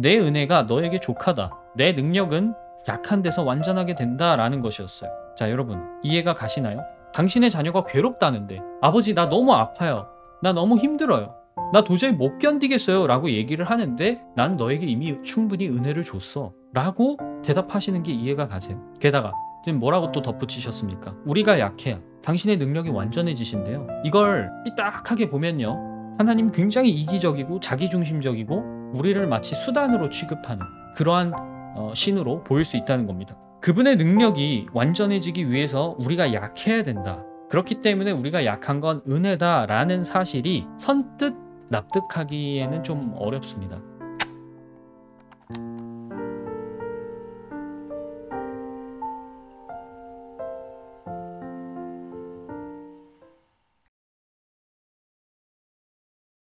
내 은혜가 너에게 족하다. 내 능력은 약한 데서 완전하게 된다라는 것이었어요. 자, 여러분 이해가 가시나요? 당신의 자녀가 괴롭다는데 아버지 나 너무 아파요. 나 너무 힘들어요. 나 도저히 못 견디겠어요 라고 얘기를 하는데 난 너에게 이미 충분히 은혜를 줬어 라고 대답하시는 게 이해가 가세요. 게다가 지금 뭐라고 또 덧붙이셨습니까? 우리가 약해야 당신의 능력이 완전해지신대요. 이걸 삐딱하게 보면요, 하나님 굉장히 이기적이고 자기중심적이고 우리를 마치 수단으로 취급하는 그러한 신으로 보일 수 있다는 겁니다. 그분의 능력이 완전해지기 위해서 우리가 약해야 된다. 그렇기 때문에 우리가 약한 건 은혜다라는 사실이 선뜻 납득하기에는 좀 어렵습니다.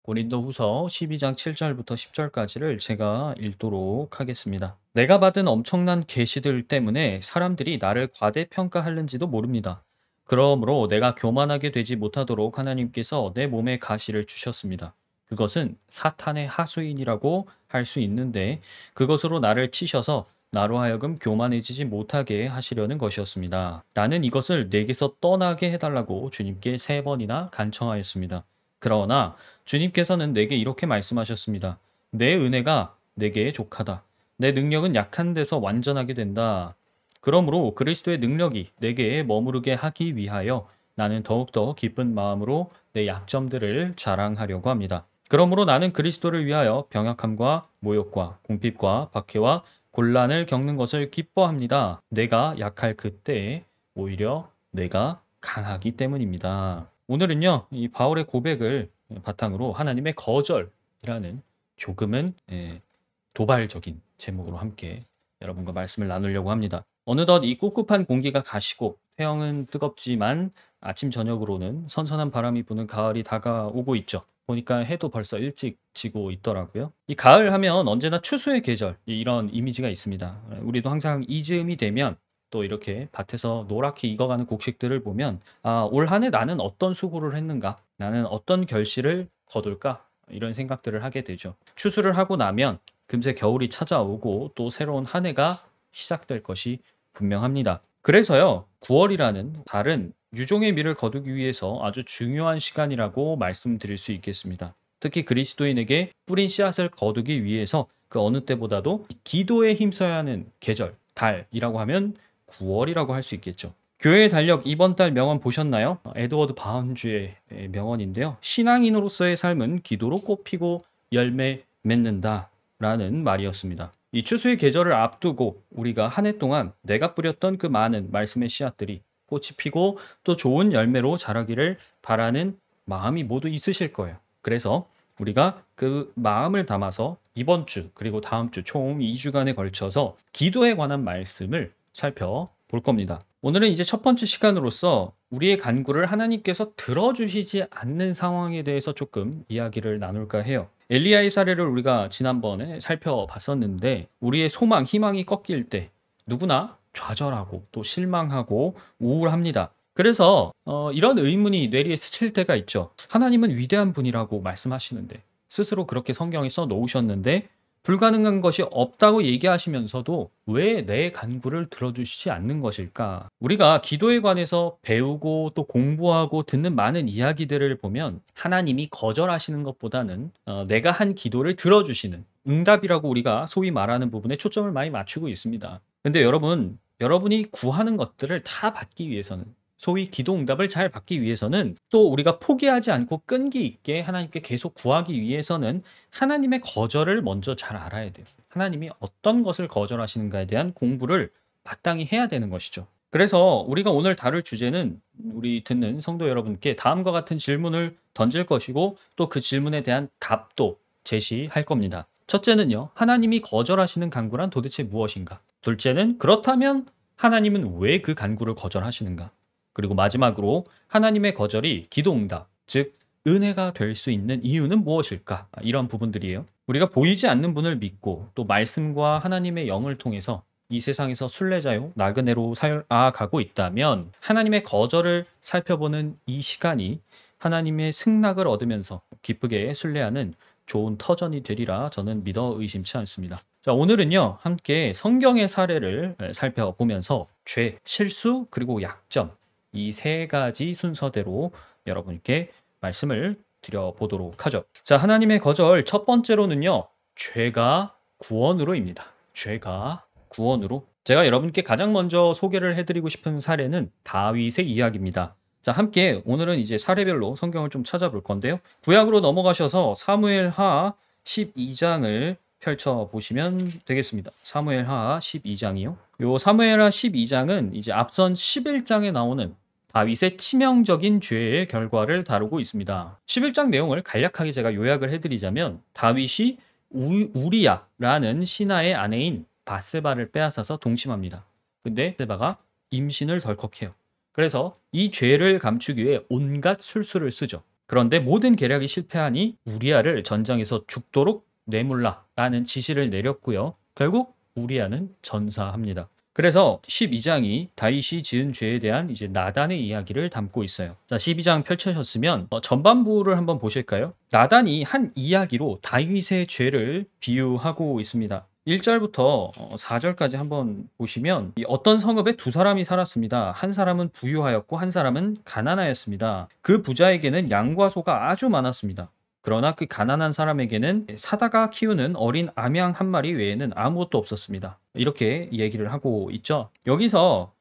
고린도후서 12장 7절부터 10절까지를 제가 읽도록 하겠습니다. 내가 받은 엄청난 계시들 때문에 사람들이 나를 과대평가하는지도 모릅니다. 그러므로 내가 교만하게 되지 못하도록 하나님께서 내 몸에 가시를 주셨습니다. 그것은 사탄의 하수인이라고 할 수 있는데 그것으로 나를 치셔서 나로 하여금 교만해지지 못하게 하시려는 것이었습니다. 나는 이것을 내게서 떠나게 해달라고 주님께 3번이나 간청하였습니다. 그러나 주님께서는 내게 이렇게 말씀하셨습니다. 내 은혜가 내게 족하다. 내 능력은 약한 데서 완전하게 된다. 그러므로 그리스도의 능력이 내게 머무르게 하기 위하여 나는 더욱더 기쁜 마음으로 내 약점들을 자랑하려고 합니다. 그러므로 나는 그리스도를 위하여 병약함과 모욕과 궁핍과 박해와 곤란을 겪는 것을 기뻐합니다. 내가 약할 그때에 오히려 내가 강하기 때문입니다. 오늘은요, 이 바울의 고백을 바탕으로 하나님의 거절이라는 조금은 도발적인 제목으로 함께 여러분과 말씀을 나누려고 합니다. 어느덧 이 꿉꿉한 공기가 가시고 태양은 뜨겁지만 아침 저녁으로는 선선한 바람이 부는 가을이 다가오고 있죠. 보니까 해도 벌써 일찍 지고 있더라고요. 이 가을 하면 언제나 추수의 계절, 이런 이미지가 있습니다. 우리도 항상 이 즈음이 되면 또 이렇게 밭에서 노랗게 익어가는 곡식들을 보면 올 한 해 나는 어떤 수고를 했는가? 나는 어떤 결실을 거둘까? 이런 생각들을 하게 되죠. 추수를 하고 나면 금세 겨울이 찾아오고 또 새로운 한 해가 시작될 것이 분명합니다. 그래서요, 9월이라는 달은 유종의 미를 거두기 위해서 아주 중요한 시간이라고 말씀드릴 수 있겠습니다. 특히 그리스도인에게 뿌린 씨앗을 거두기 위해서 그 어느 때보다도 기도에 힘써야 하는 계절, 달이라고 하면 9월이라고 할 수 있겠죠. 교회의 달력 이번 달 명언 보셨나요? 에드워드 바운주의 명언인데요. 신앙인으로서의 삶은 기도로 꽃피고 열매 맺는다 라는 말이었습니다. 이 추수의 계절을 앞두고 우리가 한 해 동안 내가 뿌렸던 그 많은 말씀의 씨앗들이 꽃이 피고 또 좋은 열매로 자라기를 바라는 마음이 모두 있으실 거예요. 그래서 우리가 그 마음을 담아서 이번 주 그리고 다음 주 총 2주간에 걸쳐서 기도에 관한 말씀을 살펴볼 겁니다. 오늘은 이제 첫 번째 시간으로서 우리의 간구를 하나님께서 들어주시지 않는 상황에 대해서 조금 이야기를 나눌까 해요. 엘리야의 사례를 우리가 지난번에 살펴봤었는데 우리의 소망, 희망이 꺾일 때 누구나 좌절하고 또 실망하고 우울합니다. 그래서 이런 의문이 뇌리에 스칠 때가 있죠. 하나님은 위대한 분이라고 말씀하시는데 스스로 그렇게 성경에 써 놓으셨는데 불가능한 것이 없다고 얘기하시면서도 왜 내 간구를 들어주시지 않는 것일까? 우리가 기도에 관해서 배우고 또 공부하고 듣는 많은 이야기들을 보면 하나님이 거절하시는 것보다는 내가 한 기도를 들어주시는 응답이라고 우리가 소위 말하는 부분에 초점을 많이 맞추고 있습니다. 근데 여러분이 구하는 것들을 다 받기 위해서는 소위 기도 응답을 잘 받기 위해서는 또 우리가 포기하지 않고 끈기 있게 하나님께 계속 구하기 위해서는 하나님의 거절을 먼저 잘 알아야 돼요. 하나님이 어떤 것을 거절하시는가에 대한 공부를 마땅히 해야 되는 것이죠. 그래서 우리가 오늘 다룰 주제는 우리 듣는 성도 여러분께 다음과 같은 질문을 던질 것이고 또 그 질문에 대한 답도 제시할 겁니다. 첫째는요, 하나님이 거절하시는 간구란 도대체 무엇인가? 둘째는 그렇다면 하나님은 왜 그 간구를 거절하시는가? 그리고 마지막으로 하나님의 거절이 기도응답, 즉 은혜가 될 수 있는 이유는 무엇일까? 이런 부분들이에요. 우리가 보이지 않는 분을 믿고 또 말씀과 하나님의 영을 통해서 이 세상에서 순례자요, 나그네로 살아가고 있다면 하나님의 거절을 살펴보는 이 시간이 하나님의 승낙을 얻으면서 기쁘게 순례하는 좋은 터전이 되리라 저는 믿어 의심치 않습니다. 자, 오늘은요, 함께 성경의 사례를 살펴보면서 죄, 실수, 그리고 약점, 이 세 가지 순서대로 여러분께 말씀을 드려보도록 하죠. 자, 하나님의 거절 첫 번째로는요, 죄가 구원으로입니다. 죄가 구원으로. 제가 여러분께 가장 먼저 소개를 해드리고 싶은 사례는 다윗의 이야기입니다. 자, 함께 오늘은 이제 사례별로 성경을 좀 찾아볼 건데요. 구약으로 넘어가셔서 사무엘하 12장을 펼쳐 보시면 되겠습니다. 사무엘하 12장이요. 요 사무엘하 12장은 이제 앞선 11장에 나오는 다윗의 치명적인 죄의 결과를 다루고 있습니다. 11장 내용을 간략하게 제가 요약을 해드리자면 다윗이 우리야라는 신하의 아내인 바세바를 빼앗아서 동침합니다. 근데 바세바가 임신을 덜컥해요. 그래서 이 죄를 감추기 위해 온갖 술수를 쓰죠. 그런데 모든 계략이 실패하니 우리야를 전장에서 죽도록 내몰라라는 지시를 내렸고요. 결국 우리야는 전사합니다. 그래서 12장이 다윗이 지은 죄에 대한 이제 나단의 이야기를 담고 있어요. 자, 12장 펼쳐졌으면 전반부를 한번 보실까요? 나단이 한 이야기로 다윗의 죄를 비유하고 있습니다. 1절부터 4절까지 한번 보시면 어떤 성읍에 두 사람이 살았습니다. 한 사람은 부유하였고 한 사람은 가난하였습니다. 그 부자에게는 양과 소가 아주 많았습니다. 그러나 그 가난한 사람에게는 사다가 키우는 어린 암양 한 마리 외에는 아무것도 없었습니다. 이렇게 얘기를 하고 있죠. 여기서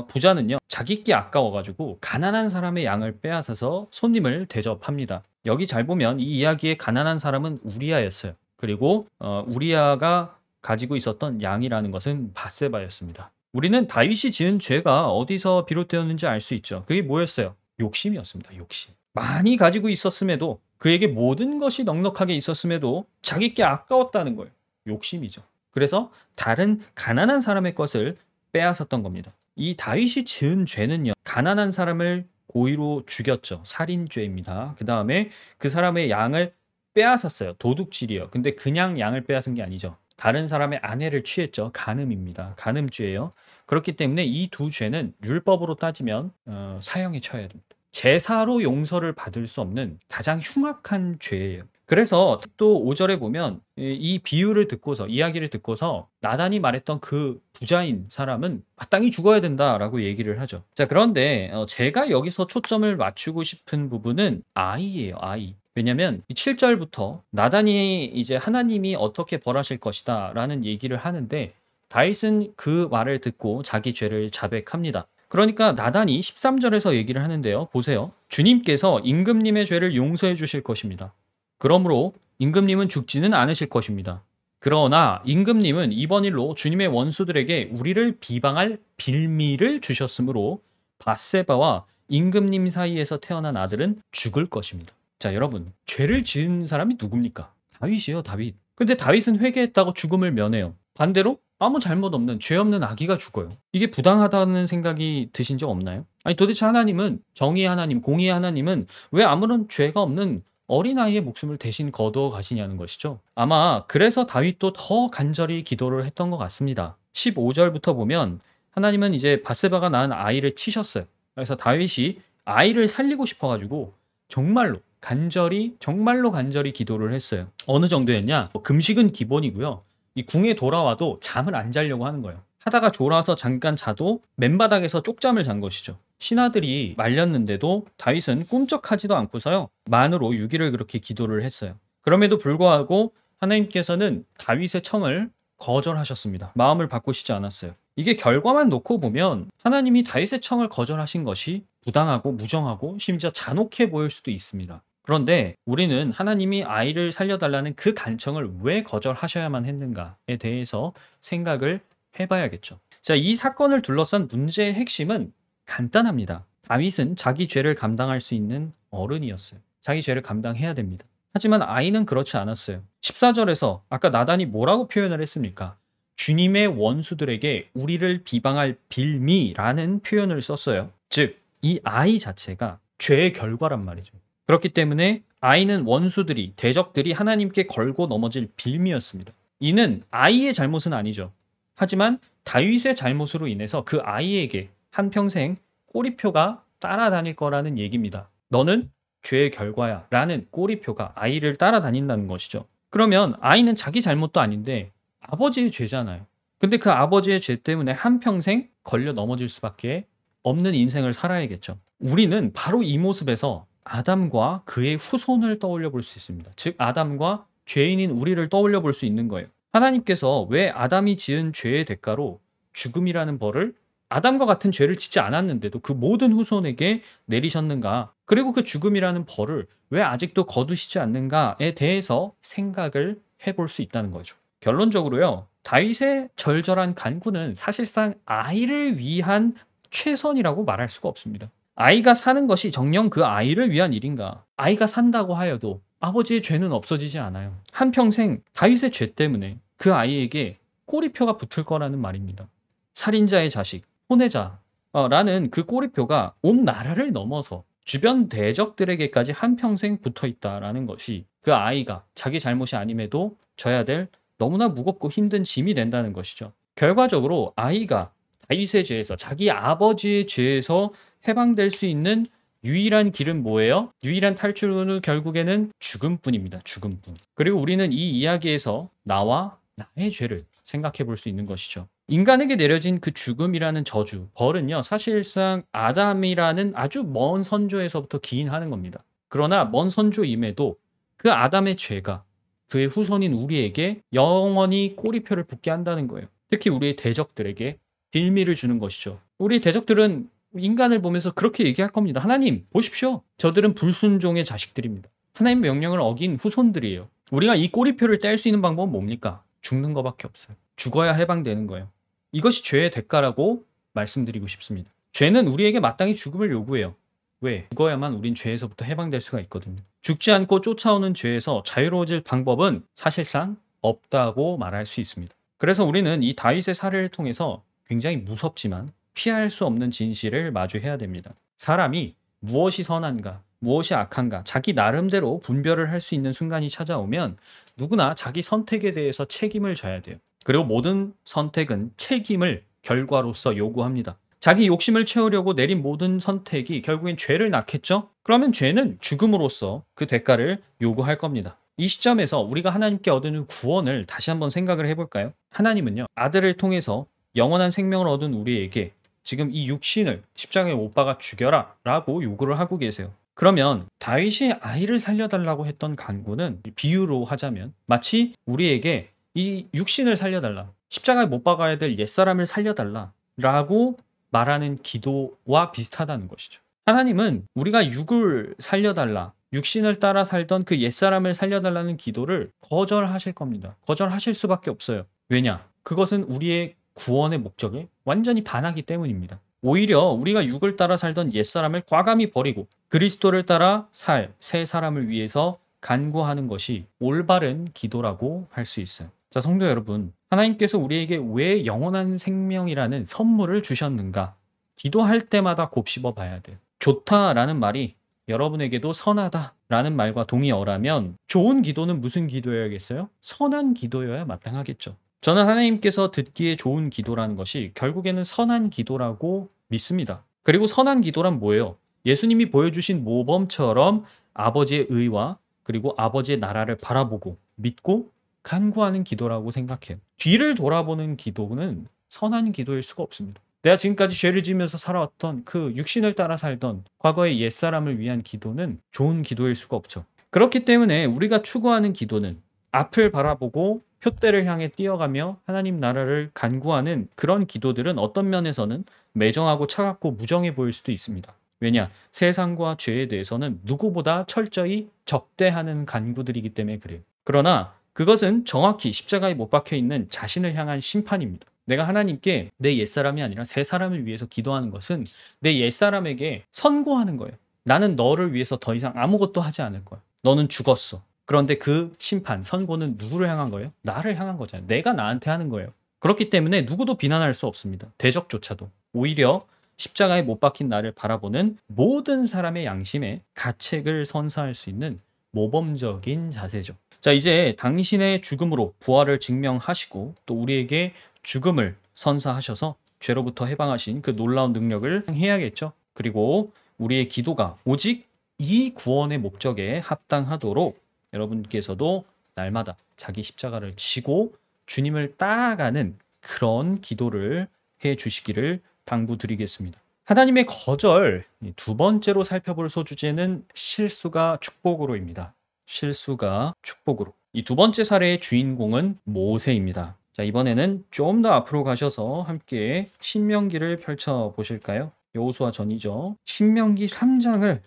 부자는요, 자기께 아까워가지고 가난한 사람의 양을 빼앗아서 손님을 대접합니다. 여기 잘 보면 이 이야기의 가난한 사람은 우리야였어요. 그리고 우리야가 가지고 있었던 양이라는 것은 밧세바였습니다. 우리는 다윗이 지은 죄가 어디서 비롯되었는지 알 수 있죠. 그게 뭐였어요? 욕심이었습니다. 욕심. 많이 가지고 있었음에도, 그에게 모든 것이 넉넉하게 있었음에도 자기께 아까웠다는 거예요. 욕심이죠. 그래서 다른 가난한 사람의 것을 빼앗았던 겁니다. 이 다윗이 지은 죄는요, 가난한 사람을 고의로 죽였죠. 살인죄입니다. 그 다음에 그 사람의 양을 빼앗았어요. 도둑질이요. 근데 그냥 양을 빼앗은 게 아니죠. 다른 사람의 아내를 취했죠. 간음입니다. 간음죄예요. 그렇기 때문에 이 두 죄는 율법으로 따지면 사형에 처해야 됩니다. 제사로 용서를 받을 수 없는 가장 흉악한 죄예요. 그래서 또 5절에 보면 이 비유를 듣고서, 이야기를 듣고서 나단이 말했던 그 부자인 사람은 마땅히 죽어야 된다라고 얘기를 하죠. 자, 그런데 제가 여기서 초점을 맞추고 싶은 부분은 아이예요. 아이. 왜냐면 7절부터 나단이 이제 하나님이 어떻게 벌하실 것이다 라는 얘기를 하는데, 다윗은 그 말을 듣고 자기 죄를 자백합니다. 그러니까 나단이 13절에서 얘기를 하는데요. 보세요. 주님께서 임금님의 죄를 용서해 주실 것입니다. 그러므로 임금님은 죽지는 않으실 것입니다. 그러나 임금님은 이번 일로 주님의 원수들에게 우리를 비방할 빌미를 주셨으므로 밧세바와 임금님 사이에서 태어난 아들은 죽을 것입니다. 자, 여러분, 죄를 지은 사람이 누굽니까? 다윗이에요, 다윗. 근데 다윗은 회개했다고 죽음을 면해요. 반대로 아무 잘못 없는, 죄 없는 아기가 죽어요. 이게 부당하다는 생각이 드신 적 없나요? 아니, 도대체 하나님은, 정의의 하나님, 공의의 하나님은 왜 아무런 죄가 없는 어린아이의 목숨을 대신 거두어 가시냐는 것이죠. 아마 그래서 다윗도 더 간절히 기도를 했던 것 같습니다. 15절부터 보면 하나님은 이제 밧세바가 낳은 아이를 치셨어요. 그래서 다윗이 아이를 살리고 싶어가지고 정말로 간절히 기도를 했어요. 어느 정도였냐? 금식은 기본이고요. 이 궁에 돌아와도 잠을 안 자려고 하는 거예요. 하다가 졸아서 잠깐 자도 맨바닥에서 쪽잠을 잔 것이죠. 신하들이 말렸는데도 다윗은 꿈쩍하지도 않고서요, 만으로 6일을 그렇게 기도를 했어요. 그럼에도 불구하고 하나님께서는 다윗의 청을 거절하셨습니다. 마음을 바꾸시지 않았어요. 이게 결과만 놓고 보면 하나님이 다윗의 청을 거절하신 것이 부당하고 무정하고 심지어 잔혹해 보일 수도 있습니다. 그런데 우리는 하나님이 아이를 살려달라는 그 간청을 왜 거절하셔야만 했는가에 대해서 생각을 해봐야겠죠. 자, 이 사건을 둘러싼 문제의 핵심은 간단합니다. 다윗은 자기 죄를 감당할 수 있는 어른이었어요. 자기 죄를 감당해야 됩니다. 하지만 아이는 그렇지 않았어요. 14절에서 아까 나단이 뭐라고 표현을 했습니까? 주님의 원수들에게 우리를 비방할 빌미라는 표현을 썼어요. 즉, 이 아이 자체가 죄의 결과란 말이죠. 그렇기 때문에 아이는 원수들이, 대적들이 하나님께 걸고 넘어질 빌미였습니다. 이는 아이의 잘못은 아니죠. 하지만 다윗의 잘못으로 인해서 그 아이에게 한평생 꼬리표가 따라다닐 거라는 얘기입니다. 너는 죄의 결과야 라는 꼬리표가 아이를 따라다닌다는 것이죠. 그러면 아이는 자기 잘못도 아닌데 아버지의 죄잖아요. 근데 그 아버지의 죄 때문에 한평생 걸려 넘어질 수밖에 없는 인생을 살아야겠죠. 우리는 바로 이 모습에서 아담과 그의 후손을 떠올려 볼 수 있습니다. 즉 아담과 죄인인 우리를 떠올려 볼 수 있는 거예요. 하나님께서 왜 아담이 지은 죄의 대가로 죽음이라는 벌을 아담과 같은 죄를 짓지 않았는데도 그 모든 후손에게 내리셨는가? 그리고 그 죽음이라는 벌을 왜 아직도 거두시지 않는가에 대해서 생각을 해볼 수 있다는 거죠. 결론적으로요. 다윗의 절절한 간구는 사실상 아이를 위한 최선이라고 말할 수가 없습니다. 아이가 사는 것이 정녕 그 아이를 위한 일인가? 아이가 산다고 하여도 아버지의 죄는 없어지지 않아요. 한평생 다윗의 죄 때문에 그 아이에게 꼬리표가 붙을 거라는 말입니다. 살인자의 자식, 혼외자라는 그 꼬리표가 온 나라를 넘어서 주변 대적들에게까지 한평생 붙어 있다라는 것이 그 아이가 자기 잘못이 아님에도 져야 될 너무나 무겁고 힘든 짐이 된다는 것이죠. 결과적으로 아이가 다윗의 죄에서 자기 아버지의 죄에서 해방될 수 있는 유일한 길은 뭐예요? 유일한 탈출은 결국에는 죽음뿐입니다. 죽음뿐. 그리고 우리는 이 이야기에서 나와 나의 죄를 생각해 볼 수 있는 것이죠. 인간에게 내려진 그 죽음이라는 저주, 벌은요, 사실상 아담이라는 아주 먼 선조에서부터 기인하는 겁니다. 그러나 먼 선조임에도 그 아담의 죄가 그의 후손인 우리에게 영원히 꼬리표를 붙게 한다는 거예요. 특히 우리의 대적들에게 빌미를 주는 것이죠. 우리 대적들은 인간을 보면서 그렇게 얘기할 겁니다. 하나님, 보십시오. 저들은 불순종의 자식들입니다. 하나님의 명령을 어긴 후손들이에요. 우리가 이 꼬리표를 뗄 수 있는 방법은 뭡니까? 죽는 것밖에 없어요. 죽어야 해방되는 거예요. 이것이 죄의 대가라고 말씀드리고 싶습니다. 죄는 우리에게 마땅히 죽음을 요구해요. 왜? 죽어야만 우린 죄에서부터 해방될 수가 있거든요. 죽지 않고 쫓아오는 죄에서 자유로워질 방법은 사실상 없다고 말할 수 있습니다. 그래서 우리는 이 다윗의 사례를 통해서 굉장히 무섭지만 피할 수 없는 진실을 마주해야 됩니다. 사람이 무엇이 선한가, 무엇이 악한가, 자기 나름대로 분별을 할 수 있는 순간이 찾아오면 누구나 자기 선택에 대해서 책임을 져야 돼요. 그리고 모든 선택은 책임을 결과로서 요구합니다. 자기 욕심을 채우려고 내린 모든 선택이 결국엔 죄를 낳겠죠? 그러면 죄는 죽음으로써 그 대가를 요구할 겁니다. 이 시점에서 우리가 하나님께 얻은 구원을 다시 한번 생각을 해볼까요? 하나님은요, 아들을 통해서 영원한 생명을 얻은 우리에게 지금 이 육신을 십자가에 못 박아 죽여라 라고 요구를 하고 계세요. 그러면 다윗이 아이를 살려달라고 했던 간구는 비유로 하자면 마치 우리에게 이 육신을 살려달라, 십자가에 못 박아야 될 옛사람을 살려달라 라고 말하는 기도와 비슷하다는 것이죠. 하나님은 우리가 육을 살려달라, 육신을 따라 살던 그 옛사람을 살려달라는 기도를 거절하실 겁니다. 거절하실 수밖에 없어요. 왜냐? 그것은 우리의 구원의 목적에 완전히 반하기 때문입니다. 오히려 우리가 육을 따라 살던 옛사람을 과감히 버리고 그리스도를 따라 살 새 사람을 위해서 간구하는 것이 올바른 기도라고 할 수 있어요. 자, 성도 여러분, 하나님께서 우리에게 왜 영원한 생명이라는 선물을 주셨는가? 기도할 때마다 곱씹어 봐야 돼요. 좋다라는 말이 여러분에게도 선하다라는 말과 동의어라면 좋은 기도는 무슨 기도여야겠어요? 선한 기도여야 마땅하겠죠. 저는 하나님께서 듣기에 좋은 기도라는 것이 결국에는 선한 기도라고 믿습니다. 그리고 선한 기도란 뭐예요? 예수님이 보여주신 모범처럼 아버지의 의와 그리고 아버지의 나라를 바라보고 믿고 간구하는 기도라고 생각해요. 뒤를 돌아보는 기도는 선한 기도일 수가 없습니다. 내가 지금까지 죄를 지으면서 살아왔던 그 육신을 따라 살던 과거의 옛사람을 위한 기도는 좋은 기도일 수가 없죠. 그렇기 때문에 우리가 추구하는 기도는 앞을 바라보고 표대를 향해 뛰어가며 하나님 나라를 간구하는 그런 기도들은 어떤 면에서는 매정하고 차갑고 무정해 보일 수도 있습니다. 왜냐? 세상과 죄에 대해서는 누구보다 철저히 적대하는 간구들이기 때문에 그래요. 그러나 그것은 정확히 십자가에 못 박혀 있는 자신을 향한 심판입니다. 내가 하나님께 내 옛사람이 아니라 새 사람을 위해서 기도하는 것은 내 옛사람에게 선고하는 거예요. 나는 너를 위해서 더 이상 아무것도 하지 않을 거야. 너는 죽었어. 그런데 그 심판, 선고는 누구를 향한 거예요? 나를 향한 거잖아요. 내가 나한테 하는 거예요. 그렇기 때문에 누구도 비난할 수 없습니다. 대적조차도. 오히려 십자가에 못 박힌 나를 바라보는 모든 사람의 양심에 가책을 선사할 수 있는 모범적인 자세죠. 자, 이제 당신의 죽음으로 부활을 증명하시고 또 우리에게 죽음을 선사하셔서 죄로부터 해방하신 그 놀라운 능력을 해야겠죠. 그리고 우리의 기도가 오직 이 구원의 목적에 합당하도록 여러분께서도 날마다 자기 십자가를 지고 주님을 따라가는 그런 기도를 해 주시기를 당부드리겠습니다. 하나님의 거절, 두 번째로 살펴볼 소주제는 실수가 축복으로입니다. 실수가 축복으로. 이 두 번째 사례의 주인공은 모세입니다. 자, 이번에는 좀 더 앞으로 가셔서 함께 신명기를 펼쳐 보실까요? 여호수아 전이죠. 신명기 3장을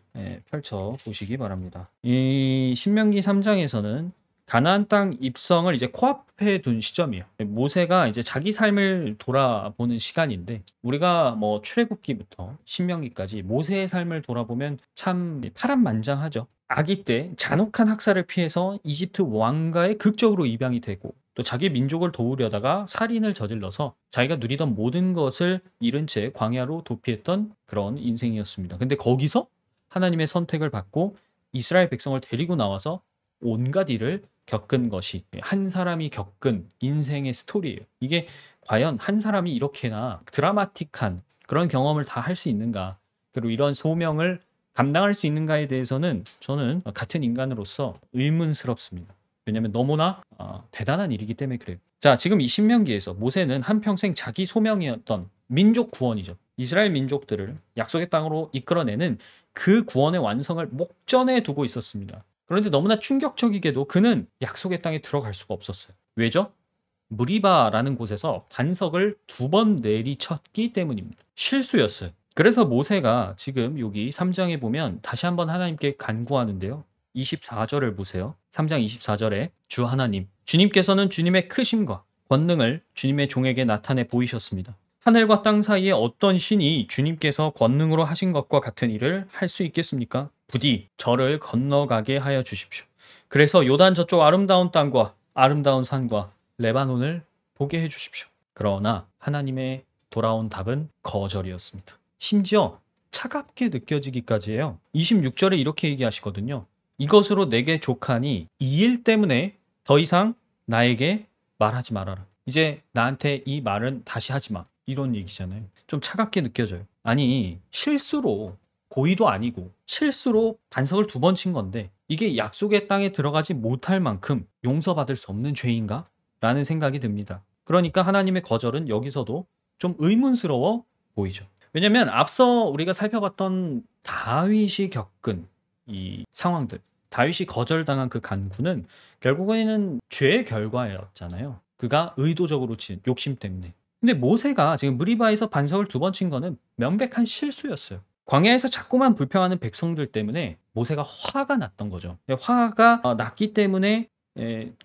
펼쳐 보시기 바랍니다. 이 신명기 3장에서는 가나안 땅 입성을 이제 코앞에 둔 시점이에요. 모세가 이제 자기 삶을 돌아보는 시간인데, 우리가 뭐 출애굽기부터 신명기까지 모세의 삶을 돌아보면 참 파란만장하죠. 아기 때 잔혹한 학살을 피해서 이집트 왕가에 극적으로 입양이 되고, 또 자기 민족을 도우려다가 살인을 저질러서 자기가 누리던 모든 것을 잃은 채 광야로 도피했던 그런 인생이었습니다. 근데 거기서 하나님의 선택을 받고 이스라엘 백성을 데리고 나와서 온갖 일을 겪은 것이 한 사람이 겪은 인생의 스토리예요. 이게 과연 한 사람이 이렇게나 드라마틱한 그런 경험을 다 할 수 있는가, 그리고 이런 소명을 감당할 수 있는가에 대해서는 저는 같은 인간으로서 의문스럽습니다. 왜냐하면 너무나 대단한 일이기 때문에 그래요. 자, 지금 이 신명기에서 모세는 한평생 자기 소명이었던 민족 구원이죠. 이스라엘 민족들을 약속의 땅으로 이끌어내는 그 구원의 완성을 목전에 두고 있었습니다. 그런데 너무나 충격적이게도 그는 약속의 땅에 들어갈 수가 없었어요. 왜죠? 무리바라는 곳에서 반석을 2번 내리쳤기 때문입니다. 실수였어요. 그래서 모세가 지금 여기 3장에 보면 다시 한번 하나님께 간구하는데요. 24절을 보세요. 3장 24절에 주 하나님, 주님께서는 주님의 크심과 권능을 주님의 종에게 나타내 보이셨습니다. 하늘과 땅 사이에 어떤 신이 주님께서 권능으로 하신 것과 같은 일을 할 수 있겠습니까? 부디 저를 건너가게 하여 주십시오. 그래서 요단 저쪽 아름다운 땅과 아름다운 산과 레바논을 보게 해 주십시오. 그러나 하나님의 돌아온 답은 거절이었습니다. 심지어 차갑게 느껴지기까지 해요. 26절에 이렇게 얘기하시거든요. 이것으로 내게 족하니 이 일 때문에 더 이상 나에게 말하지 말아라. 이제 나한테 이 말은 다시 하지 마. 이런 얘기잖아요. 좀 차갑게 느껴져요. 아니, 실수로, 고의도 아니고 실수로 반석을 2번 친 건데 이게 약속의 땅에 들어가지 못할 만큼 용서받을 수 없는 죄인가? 라는 생각이 듭니다. 그러니까 하나님의 거절은 여기서도 좀 의문스러워 보이죠. 왜냐면 앞서 우리가 살펴봤던 다윗이 겪은 이 상황들, 다윗이 거절당한 그 간구는 결국에는 죄의 결과였잖아요. 그가 의도적으로 친 욕심 때문에. 근데 모세가 지금 무리바에서 반석을 2번 친 거는 명백한 실수였어요. 광야에서 자꾸만 불평하는 백성들 때문에 모세가 화가 났던 거죠. 화가 났기 때문에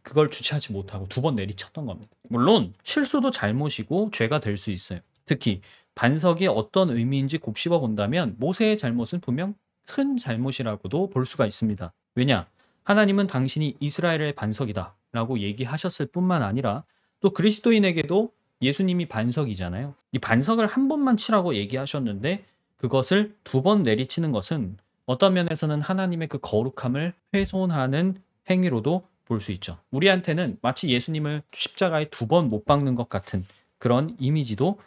그걸 주체하지 못하고 2번 내리쳤던 겁니다. 물론 실수도 잘못이고 죄가 될 수 있어요. 특히 반석이 어떤 의미인지 곱씹어 본다면 모세의 잘못은 분명 큰 잘못이라고도 볼 수가 있습니다. 왜냐? 하나님은 당신이 이스라엘의 반석이다 라고 얘기하셨을 뿐만 아니라 또 그리스도인에게도 예수님이 반석이잖아요. 이 반석을 한 번만 치라고 얘기하셨는데 그것을 2번 내리치는 것은 어떤 면에서는 하나님의 그 거룩함을 훼손하는 행위로도 볼 수 있죠. 우리한테는 마치 예수님을 십자가에 2번 못 박는 것 같은 그런 이미지도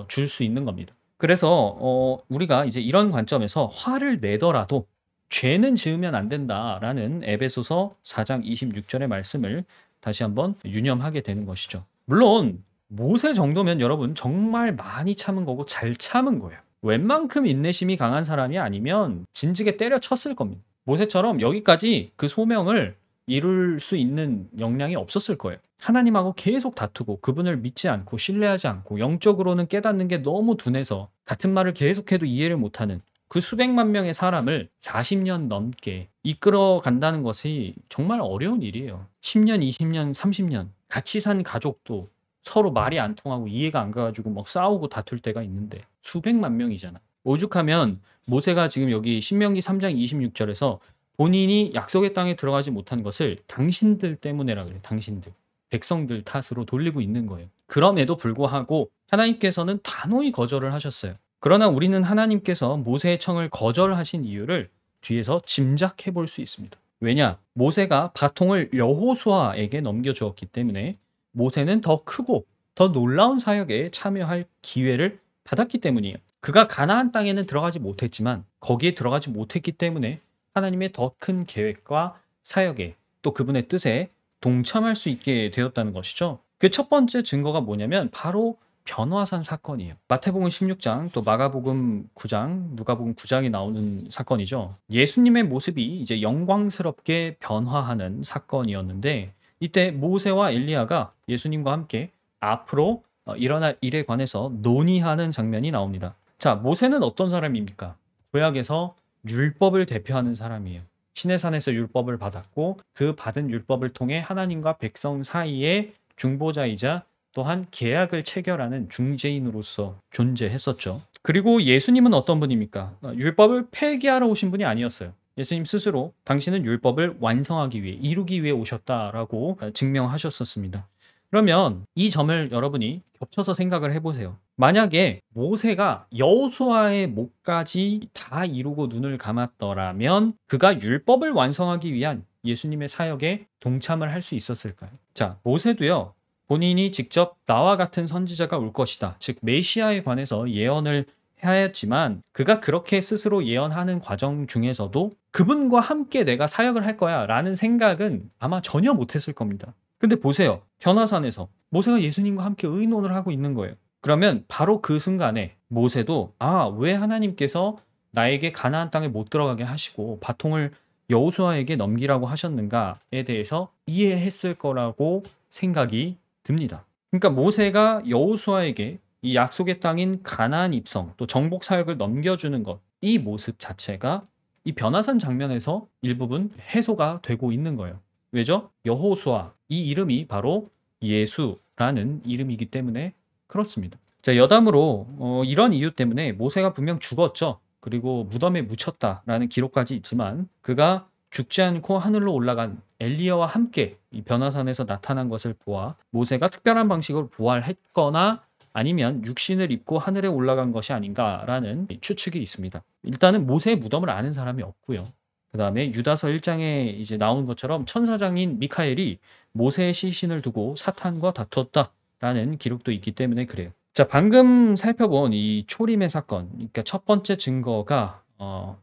줄 수 있는 겁니다. 그래서 우리가 이제 이런 관점에서 화를 내더라도 죄는 지으면 안 된다라는 에베소서 4장 26절의 말씀을 다시 한번 유념하게 되는 것이죠. 물론 모세 정도면 여러분 정말 많이 참은 거고 잘 참은 거예요. 웬만큼 인내심이 강한 사람이 아니면 진즉에 때려쳤을 겁니다. 모세처럼 여기까지 그 소명을 이룰 수 있는 역량이 없었을 거예요. 하나님하고 계속 다투고 그분을 믿지 않고 신뢰하지 않고 영적으로는 깨닫는 게 너무 둔해서 같은 말을 계속해도 이해를 못하는 그 수백만 명의 사람을 40년 넘게 이끌어 간다는 것이 정말 어려운 일이에요. 10년, 20년, 30년 같이 산 가족도 서로 말이 안 통하고 이해가 안 가가지고 막 싸우고 다툴 때가 있는데 수백만 명이잖아. 오죽하면 모세가 지금 여기 신명기 3장 26절에서 본인이 약속의 땅에 들어가지 못한 것을 당신들 때문에라 그래요. 당신들. 백성들 탓으로 돌리고 있는 거예요. 그럼에도 불구하고 하나님께서는 단호히 거절을 하셨어요. 그러나 우리는 하나님께서 모세의 청을 거절하신 이유를 뒤에서 짐작해 볼 수 있습니다. 왜냐? 모세가 바통을 여호수아에게 넘겨주었기 때문에 모세는 더 크고 더 놀라운 사역에 참여할 기회를 받았기 때문이에요. 그가 가나안 땅에는 들어가지 못했지만 거기에 들어가지 못했기 때문에 하나님의 더 큰 계획과 사역에 또 그분의 뜻에 동참할 수 있게 되었다는 것이죠. 그 첫 번째 증거가 뭐냐면 바로 변화산 사건이에요. 마태복음 16장 또 마가복음 9장, 누가복음 9장이 나오는 사건이죠. 예수님의 모습이 이제 영광스럽게 변화하는 사건이었는데 이때 모세와 엘리야가 예수님과 함께 앞으로 일어날 일에 관해서 논의하는 장면이 나옵니다. 자, 모세는 어떤 사람입니까? 구약에서 율법을 대표하는 사람이에요. 시내산에서 율법을 받았고 그 받은 율법을 통해 하나님과 백성 사이에 중보자이자 또한 계약을 체결하는 중재인으로서 존재했었죠. 그리고 예수님은 어떤 분입니까? 율법을 폐기하러 오신 분이 아니었어요. 예수님 스스로 당신은 율법을 완성하기 위해 이루기 위해 오셨다라고 증명하셨었습니다. 그러면 이 점을 여러분이 겹쳐서 생각을 해보세요. 만약에 모세가 여호수아의 목까지 다 이루고 눈을 감았더라면 그가 율법을 완성하기 위한 예수님의 사역에 동참을 할 수 있었을까요? 자, 모세도요. 본인이 직접 나와 같은 선지자가 올 것이다. 즉 메시아에 관해서 예언을 하였지만 그가 그렇게 스스로 예언하는 과정 중에서도 그분과 함께 내가 사역을 할 거야 라는 생각은 아마 전혀 못했을 겁니다. 근데 보세요. 변화산에서 모세가 예수님과 함께 의논을 하고 있는 거예요. 그러면 바로 그 순간에 모세도 왜 하나님께서 나에게 가나안 땅에 못 들어가게 하시고 바통을 여호수아에게 넘기라고 하셨는가에 대해서 이해했을 거라고 생각이 듭니다. 그러니까 모세가 여호수아에게 이 약속의 땅인 가나안 입성 또 정복 사역을 넘겨주는 것, 이 모습 자체가 이 변화산 장면에서 일부분 해소가 되고 있는 거예요. 왜죠? 여호수아, 이 이름이 바로 예수라는 이름이기 때문에 그렇습니다. 자, 여담으로 이런 이유 때문에 모세가 분명 죽었죠. 그리고 무덤에 묻혔다라는 기록까지 있지만 그가 죽지 않고 하늘로 올라간 엘리야와 함께 이 변화산에서 나타난 것을 보아 모세가 특별한 방식으로 부활했거나 아니면 육신을 입고 하늘에 올라간 것이 아닌가라는 추측이 있습니다. 일단은 모세의 무덤을 아는 사람이 없고요. 그 다음에 유다서 1장에 이제 나온 것처럼 천사장인 미카엘이 모세의 시신을 두고 사탄과 다투었다라는 기록도 있기 때문에 그래요. 자, 방금 살펴본 이 초림의 사건, 그러니까 첫 번째 증거가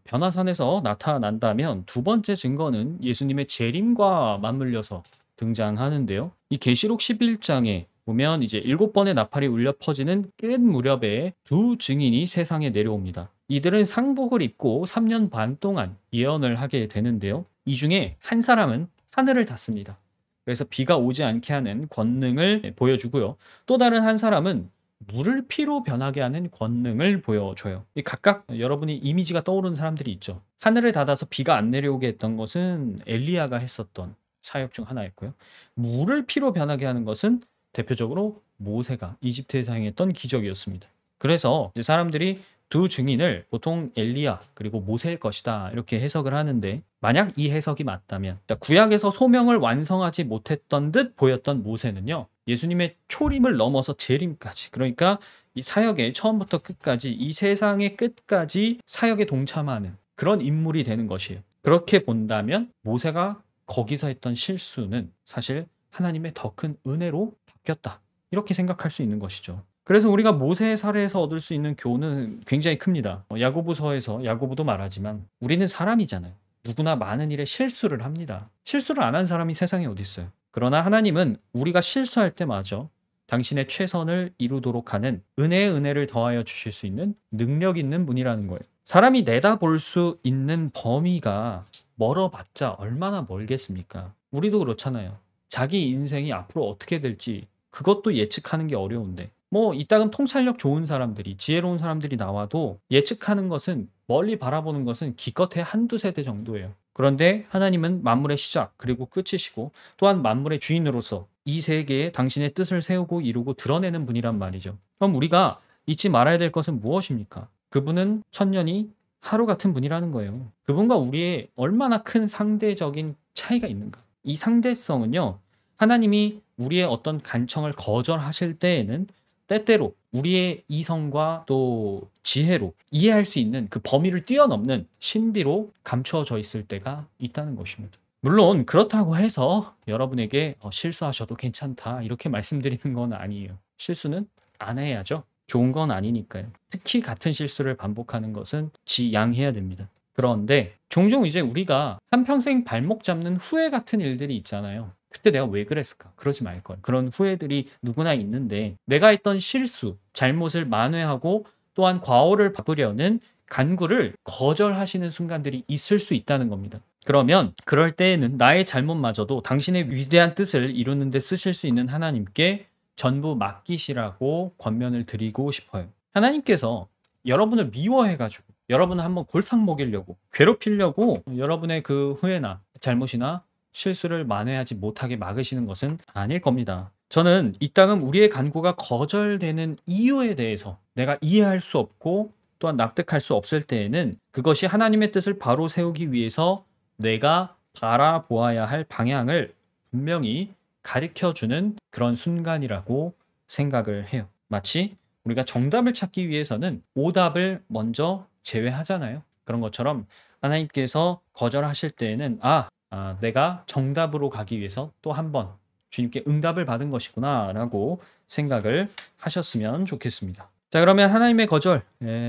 변화산에서 나타난다면 두 번째 증거는 예수님의 재림과 맞물려서 등장하는데요. 이 계시록 11장에 보면 이제 7번의 나팔이 울려 퍼지는 끝 무렵에 두 증인이 세상에 내려옵니다. 이들은 상복을 입고 3년 반 동안 예언을 하게 되는데요. 이 중에 한 사람은 하늘을 닫습니다. 그래서 비가 오지 않게 하는 권능을 보여주고요. 또 다른 한 사람은 물을 피로 변하게 하는 권능을 보여줘요. 각각 여러분이 이미지가 떠오르는 사람들이 있죠. 하늘을 닫아서 비가 안 내려오게 했던 것은 엘리야가 했었던 사역 중 하나였고요. 물을 피로 변하게 하는 것은 대표적으로 모세가 이집트에 사용했던 기적이었습니다. 그래서 이제 사람들이 두 증인을 보통 엘리야 그리고 모세일 것이다 이렇게 해석을 하는데 만약 이 해석이 맞다면 구약에서 소명을 완성하지 못했던 듯 보였던 모세는요. 예수님의 초림을 넘어서 재림까지 그러니까 이 사역의 처음부터 끝까지 이 세상의 끝까지 사역에 동참하는 그런 인물이 되는 것이에요. 그렇게 본다면 모세가 거기서 했던 실수는 사실 하나님의 더 큰 은혜로 바뀌었다. 이렇게 생각할 수 있는 것이죠. 그래서 우리가 모세의 사례에서 얻을 수 있는 교훈은 굉장히 큽니다. 야고보서에서 야고보도 말하지만 우리는 사람이잖아요. 누구나 많은 일에 실수를 합니다. 실수를 안 한 사람이 세상에 어디 있어요. 그러나 하나님은 우리가 실수할 때마저 당신의 최선을 이루도록 하는 은혜의 은혜를 더하여 주실 수 있는 능력 있는 분이라는 거예요. 사람이 내다볼 수 있는 범위가 멀어봤자 얼마나 멀겠습니까? 우리도 그렇잖아요. 자기 인생이 앞으로 어떻게 될지 그것도 예측하는 게 어려운데 이따금 통찰력 좋은 사람들이 지혜로운 사람들이 나와도 예측하는 것은 멀리 바라보는 것은 기껏해 한두 세대 정도예요. 그런데 하나님은 만물의 시작 그리고 끝이시고 또한 만물의 주인으로서 이 세계에 당신의 뜻을 세우고 이루고 드러내는 분이란 말이죠. 그럼 우리가 잊지 말아야 될 것은 무엇입니까? 그분은 천년이 하루 같은 분이라는 거예요. 그분과 우리의 얼마나 큰 상대적인 차이가 있는가. 이 상대성은요. 하나님이 우리의 어떤 간청을 거절하실 때에는 때때로 우리의 이성과 또 지혜로 이해할 수 있는 그 범위를 뛰어넘는 신비로 감추어져 있을 때가 있다는 것입니다. 물론 그렇다고 해서 여러분에게 실수하셔도 괜찮다 이렇게 말씀드리는 건 아니에요. 실수는 안 해야죠. 좋은 건 아니니까요. 특히 같은 실수를 반복하는 것은 지양해야 됩니다. 그런데 종종 이제 우리가 한평생 발목 잡는 후회 같은 일들이 있잖아요. '그때 내가 왜 그랬을까? 그러지 말걸.' 그런 후회들이 누구나 있는데 내가 했던 실수, 잘못을 만회하고 또한 과오를 덮으려는 간구를 거절하시는 순간들이 있을 수 있다는 겁니다. 그러면 그럴 때에는 나의 잘못마저도 당신의 위대한 뜻을 이루는 데 쓰실 수 있는 하나님께 전부 맡기시라고 권면을 드리고 싶어요. 하나님께서 여러분을 미워해 가지고 여러분을 한번 골탕 먹이려고 괴롭히려고 여러분의 그 후회나 잘못이나 실수를 만회하지 못하게 막으시는 것은 아닐 겁니다. 저는 이따금 우리의 간구가 거절되는 이유에 대해서 내가 이해할 수 없고 또한 납득할 수 없을 때에는 그것이 하나님의 뜻을 바로 세우기 위해서 내가 바라보아야 할 방향을 분명히 가르쳐 주는 그런 순간이라고 생각을 해요. 마치 우리가 정답을 찾기 위해서는 오답을 먼저 제외하잖아요. 그런 것처럼 하나님께서 거절하실 때에는 내가 정답으로 가기 위해서 또 한 번 주님께 응답을 받은 것이구나라고 생각을 하셨으면 좋겠습니다. 자, 그러면 하나님의 거절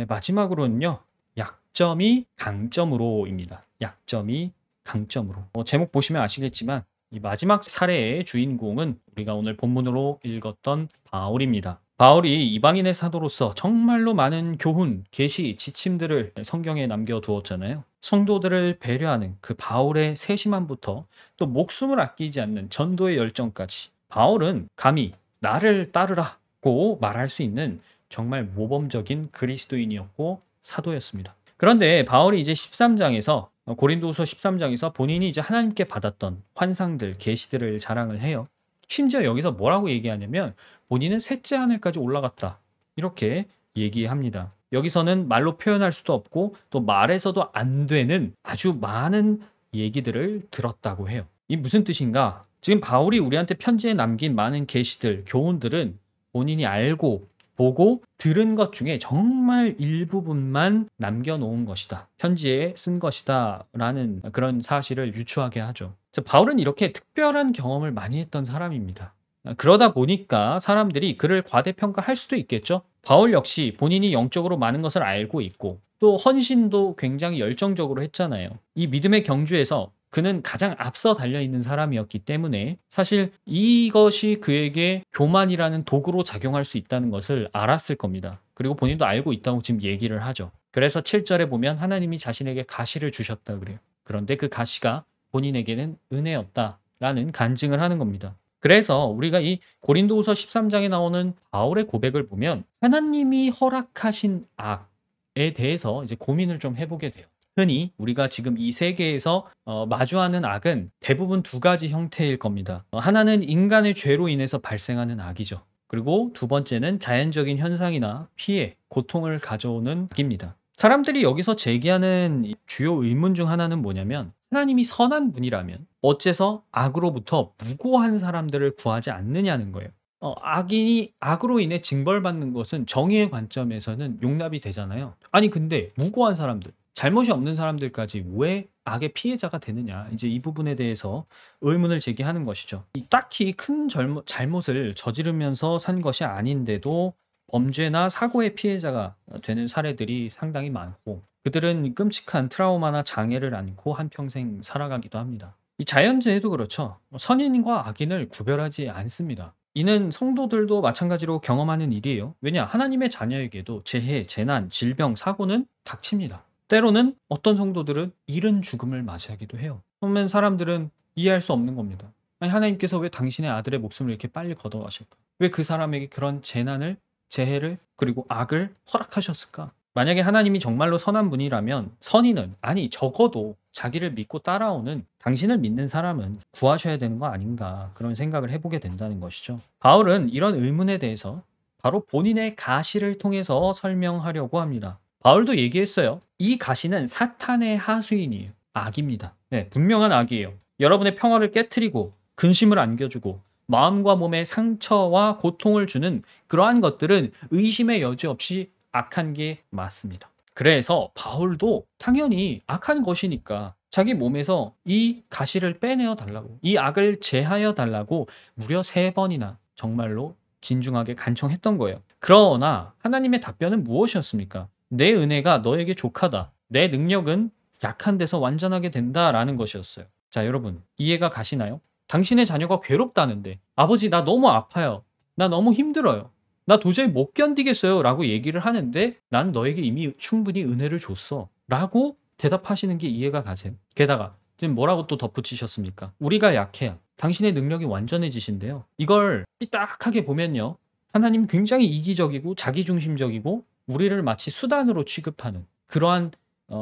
마지막으로는요. 약점이 강점으로입니다. 약점이 강점으로. 제목 보시면 아시겠지만 이 마지막 사례의 주인공은 우리가 오늘 본문으로 읽었던 바울입니다. 바울이 이방인의 사도로서 정말로 많은 교훈, 계시, 지침들을 성경에 남겨두었잖아요. 성도들을 배려하는 그 바울의 세심함부터 또 목숨을 아끼지 않는 전도의 열정까지 바울은 감히 나를 따르라고 말할 수 있는 정말 모범적인 그리스도인이었고 사도였습니다. 그런데 바울이 이제 13장에서 고린도후서 13장에서 본인이 이제 하나님께 받았던 환상들, 계시들을 자랑을 해요. 심지어 여기서 뭐라고 얘기하냐면 본인은 셋째 하늘까지 올라갔다. 이렇게 얘기합니다. 여기서는 말로 표현할 수도 없고 또 말해서도 안 되는 아주 많은 얘기들을 들었다고 해요. 이 무슨 뜻인가? 지금 바울이 우리한테 편지에 남긴 많은 계시들, 교훈들은 본인이 알고 보고 들은 것 중에 정말 일부분만 남겨놓은 것이다. 편지에 쓴 것이다. 라는 그런 사실을 유추하게 하죠. 바울은 이렇게 특별한 경험을 많이 했던 사람입니다. 그러다 보니까 사람들이 그를 과대평가할 수도 있겠죠. 바울 역시 본인이 영적으로 많은 것을 알고 있고 또 헌신도 굉장히 열정적으로 했잖아요. 이 믿음의 경주에서 그는 가장 앞서 달려있는 사람이었기 때문에 사실 이것이 그에게 교만이라는 도구로 작용할 수 있다는 것을 알았을 겁니다. 그리고 본인도 알고 있다고 지금 얘기를 하죠. 그래서 7절에 보면 하나님이 자신에게 가시를 주셨다 그래요. 그런데 그 가시가 본인에게는 은혜였다라는 간증을 하는 겁니다. 그래서 우리가 이 고린도후서 13장에 나오는 바울의 고백을 보면 하나님이 허락하신 악에 대해서 이제 고민을 좀 해보게 돼요. 흔히 우리가 지금 이 세계에서 마주하는 악은 대부분 두 가지 형태일 겁니다. 하나는 인간의 죄로 인해서 발생하는 악이죠. 그리고 두 번째는 자연적인 현상이나 피해, 고통을 가져오는 악입니다. 사람들이 여기서 제기하는 주요 의문 중 하나는 뭐냐면 하나님이 선한 분이라면 어째서 악으로부터 무고한 사람들을 구하지 않느냐는 거예요. 악인이 악으로 인해 징벌받는 것은 정의의 관점에서는 용납이 되잖아요. 아니 근데 무고한 사람들, 잘못이 없는 사람들까지 왜 악의 피해자가 되느냐. 이제 이 부분에 대해서 의문을 제기하는 것이죠. 딱히 큰 잘못을 저지르면서 산 것이 아닌데도 범죄나 사고의 피해자가 되는 사례들이 상당히 많고 그들은 끔찍한 트라우마나 장애를 안고 한평생 살아가기도 합니다. 이 자연재해도 그렇죠. 선인과 악인을 구별하지 않습니다. 이는 성도들도 마찬가지로 경험하는 일이에요. 왜냐? 하나님의 자녀에게도 재해, 재난, 질병, 사고는 닥칩니다. 때로는 어떤 성도들은 이른 죽음을 맞이하기도 해요. 그러면 사람들은 이해할 수 없는 겁니다. 아니, 하나님께서 왜 당신의 아들의 목숨을 이렇게 빨리 걷어가실까? 왜 그 사람에게 그런 재난을, 재해를, 그리고 악을 허락하셨을까? 만약에 하나님이 정말로 선한 분이라면 선인은, 아니 적어도 자기를 믿고 따라오는 당신을 믿는 사람은 구하셔야 되는 거 아닌가, 그런 생각을 해보게 된다는 것이죠. 바울은 이런 의문에 대해서 바로 본인의 가시를 통해서 설명하려고 합니다. 바울도 얘기했어요. 이 가시는 사탄의 하수인이에요. 악입니다. 네, 분명한 악이에요. 여러분의 평화를 깨트리고 근심을 안겨주고 마음과 몸에 상처와 고통을 주는 그러한 것들은 의심의 여지 없이 악한 게 맞습니다. 그래서 바울도 당연히 악한 것이니까 자기 몸에서 이 가시를 빼내어 달라고, 이 악을 제하여 달라고 무려 3번이나 정말로 진중하게 간청했던 거예요. 그러나 하나님의 답변은 무엇이었습니까? 내 은혜가 너에게 족하다. 내 능력은 약한 데서 완전하게 된다라는 것이었어요. 자, 여러분 이해가 가시나요? 당신의 자녀가 괴롭다는데 "아버지 나 너무 아파요. 나 너무 힘들어요. 나 도저히 못 견디겠어요."라고 얘기를 하는데 "난 너에게 이미 충분히 은혜를 줬어."라고 대답하시는 게 이해가 가세요? 게다가 지금 뭐라고 또 덧붙이셨습니까? "우리가 약해야 당신의 능력이 완전해지신대요." 이걸 삐딱하게 보면요. 하나님 굉장히 이기적이고 자기중심적이고 우리를 마치 수단으로 취급하는 그러한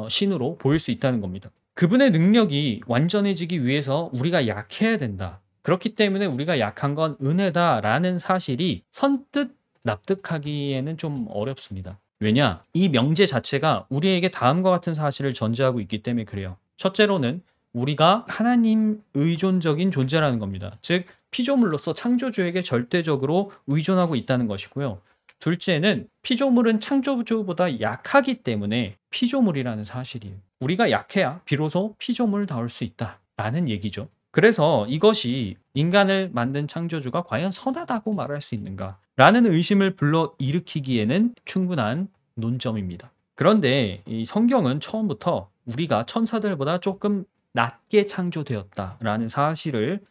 신으로 보일 수 있다는 겁니다. 그분의 능력이 완전해지기 위해서 우리가 약해야 된다. 그렇기 때문에 우리가 약한 건 은혜다라는 사실이 선뜻 납득하기에는 좀 어렵습니다. 왜냐? 이 명제 자체가 우리에게 다음과 같은 사실을 전제하고 있기 때문에 그래요. 첫째로는 우리가 하나님 의존적인 존재라는 겁니다. 즉 피조물로서 창조주에게 절대적으로 의존하고 있다는 것이고요. 둘째는 피조물은 창조주보다 약하기 때문에 피조물이라는 사실이에요. 우리가 약해야 비로소 피조물다울 수 있다라는 얘기죠. 그래서 이것이 인간을 만든 창조주가 과연 선하다고 말할 수 있는가라는 의심을 불러일으키기에는 충분한 논점입니다. 그런데 이 성경은 처음부터 우리가 천사들보다 조금 낮게 창조되었다라는 사실을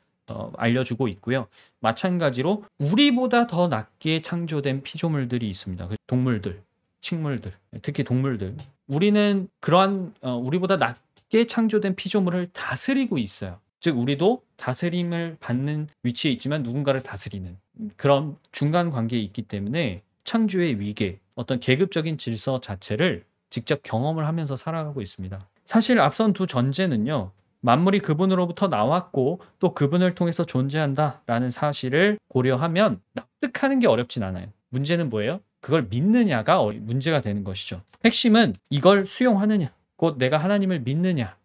알려주고 있고요. 마찬가지로 우리보다 더 낮게 창조된 피조물들이 있습니다. 동물들, 식물들, 특히 동물들. 우리는 그러한 우리보다 낮게 창조된 피조물을 다스리고 있어요. 즉 우리도 다스림을 받는 위치에 있지만 누군가를 다스리는 그런 중간 관계에 있기 때문에 창조의 위계, 어떤 계급적인 질서 자체를 직접 경험을 하면서 살아가고 있습니다. 사실 앞선 두 전제는요. 만물이 그분으로부터 나왔고 또 그분을 통해서 존재한다라는 사실을 고려하면 납득하는 게 어렵진 않아요. 문제는 뭐예요? 그걸 믿느냐가 문제가 되는 것이죠. 핵심은 이걸 수용하느냐, 곧 내가 하나님을 믿느냐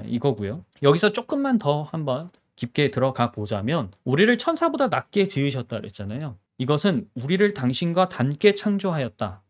이거고요. 여기서 조금만 더 한번 깊게 들어가 보자면 우리를 천사보다 낮게 지으셨다 그랬잖아요. 이것은 우리를 당신과 닮게 창조하였다.